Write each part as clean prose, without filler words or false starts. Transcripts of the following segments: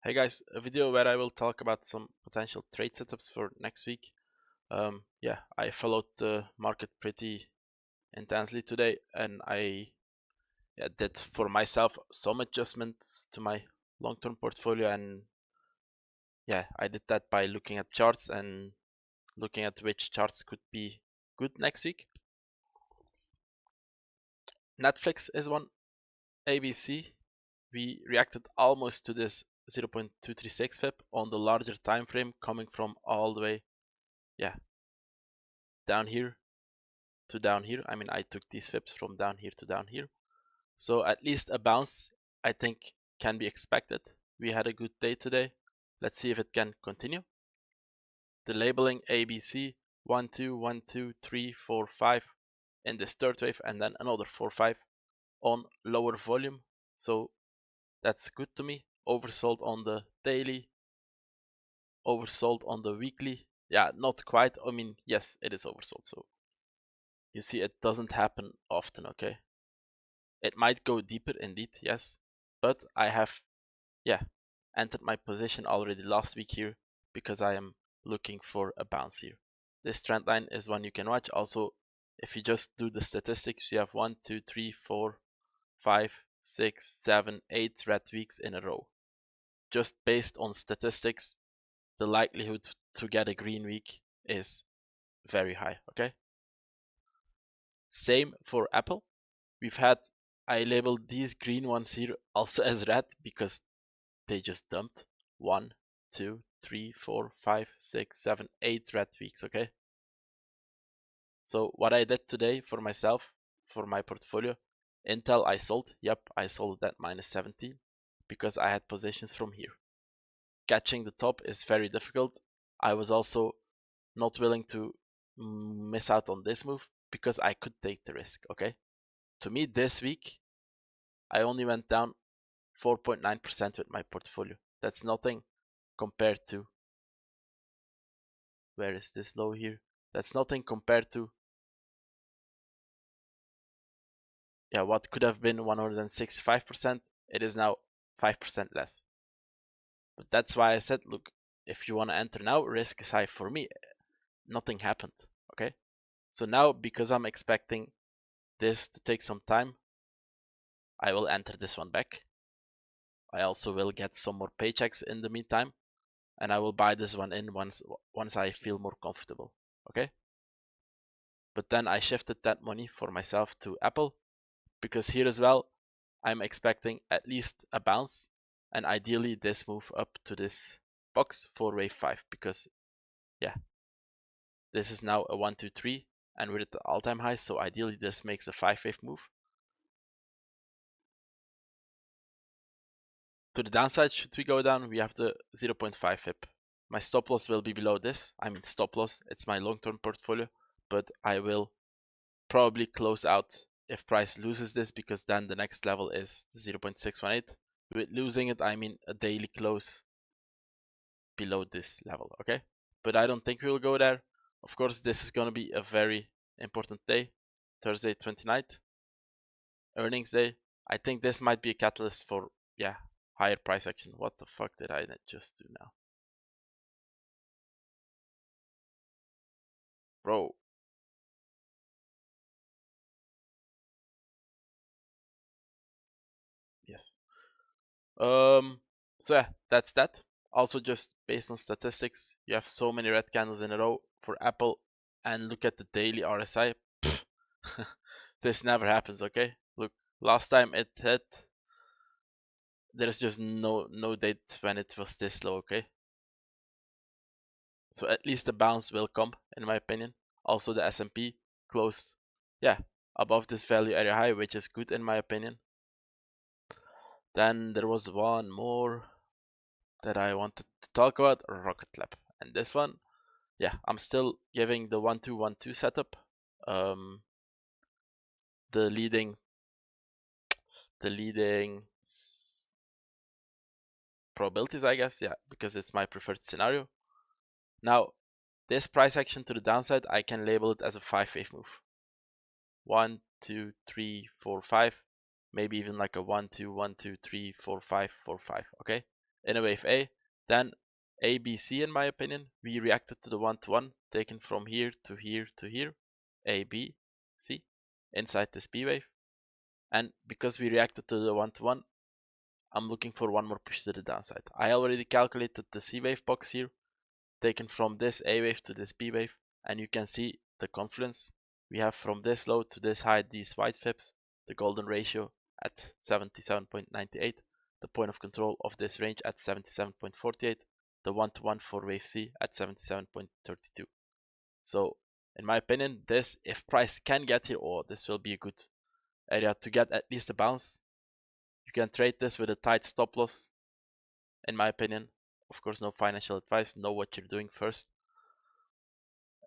Hey guys, a video where I will talk about some potential trade setups for next week. Yeah, I followed the market pretty intensely today and I did for myself some adjustments to my long-term portfolio, and yeah, I did that by looking at charts and looking at which charts could be good next week. Netflix is one, ABC. We reacted almost to this 0.236 pip on the larger time frame, coming from all the way down here to down here. I mean, I took these fips from down here to down here. So at least a bounce, I think, can be expected. We had a good day today. Let's see if it can continue. The labeling ABC 1, 2, 1, 2, 3, 4, 5 in this third wave, and then another 4, 5 on lower volume. So that's good to me. Oversold on the daily, oversold on the weekly. Yeah, not quite. I mean, yes, it is oversold. So you see, it doesn't happen often, okay? It might go deeper indeed, yes, but I have, entered my position already last week here because I am looking for a bounce here. This trend line is one you can watch. Also, if you just do the statistics, you have 1, 2, 3, 4, 5, 6, 7, 8 red weeks in a row. Just based on statistics, the likelihood to get a green week is very high, okay? Same for Apple. I labeled these green ones here also as red because they just dumped 1, 2, 3, 4, 5, 6, 7, 8 red weeks, okay? So what I did today for myself, for my portfolio, Intel I sold. Yep, I sold that minus 17 because I had positions from here. Catching the top is very difficult. I was also not willing to miss out on this move because I could take the risk, okay? To me, this week, I only went down 4.9% with my portfolio. That's nothing compared to, where is this low here? That's nothing compared to, what could have been 165%. It is now 5% less. But that's why I said, look, if you want to enter now, risk is high. For me, nothing happened, okay? So now, because I'm expecting this to take some time, I will enter this one back. I also will get some more paychecks in the meantime, and I will buy this one in once I feel more comfortable, okay? But then I shifted that money for myself to Apple, because here as well, I'm expecting at least a bounce, and ideally this move up to this box for wave 5, because this is now a 1, 2, 3, and we're at the all-time high, so ideally this makes a 5-wave move. To the downside, should we go down, we have the 0.5 pip. My stop loss will be below this. I mean, stop loss, it's my long-term portfolio, but I will probably close out if price loses this, because then the next level is 0.618. With losing it, I mean a daily close below this level, okay? But I don't think we will go there. Of course, this is going to be a very important day, Thursday 29th, earnings day. I think this might be a catalyst for, higher price action. What the fuck did I just do now? Bro. Yes. So yeah, that's that. Also, just based on statistics, you have so many red candles in a row for Apple, and look at the daily RSI. This never happens, okay? Look, last time it hit, there's just no date when it was this low, okay? So at least the bounce will come, in my opinion. Also, the S&P closed, above this value area high, which is good in my opinion. Then there was one more that I wanted to talk about, Rocket Lab. And this one, I'm still giving the 1-2-1-2 setup. The leading probabilities, I guess, because it's my preferred scenario. Now, this price action to the downside, I can label it as a 5-wave move. 1, 2, 3, 4, 5, maybe even like a 1, 2, 1, 2, 3, 4, 5, 4, 5, okay? in a wave A. Then A, B, C, in my opinion, we reacted to the 1-to-1 taken from here to here to here, A, B, C, inside this B wave. And because we reacted to the 1-to-1, I'm looking for one more push to the downside. I already calculated the C wave box here, taken from this A wave to this B wave, and you can see the confluence. We have from this low to this high these white fips, the golden ratio at 77.98, the point of control of this range at 77.48, the 1-to-1 for wave C at 77.32. So in my opinion, this, if price can get here, this will be a good area to get at least a bounce. You can trade this with a tight stop loss, in my opinion. Of course, no financial advice, know what you're doing first.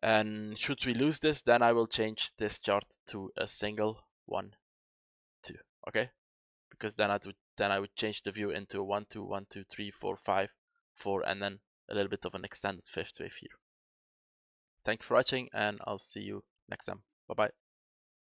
And should we lose this, then I will change this chart to a single 1, 2, okay? Because then I would change the view into a 1, 2, 1, 2, 3, 4, 5, 4, and then a little bit of an extended fifth wave here. Thank you for watching, and I'll see you next time. Bye bye.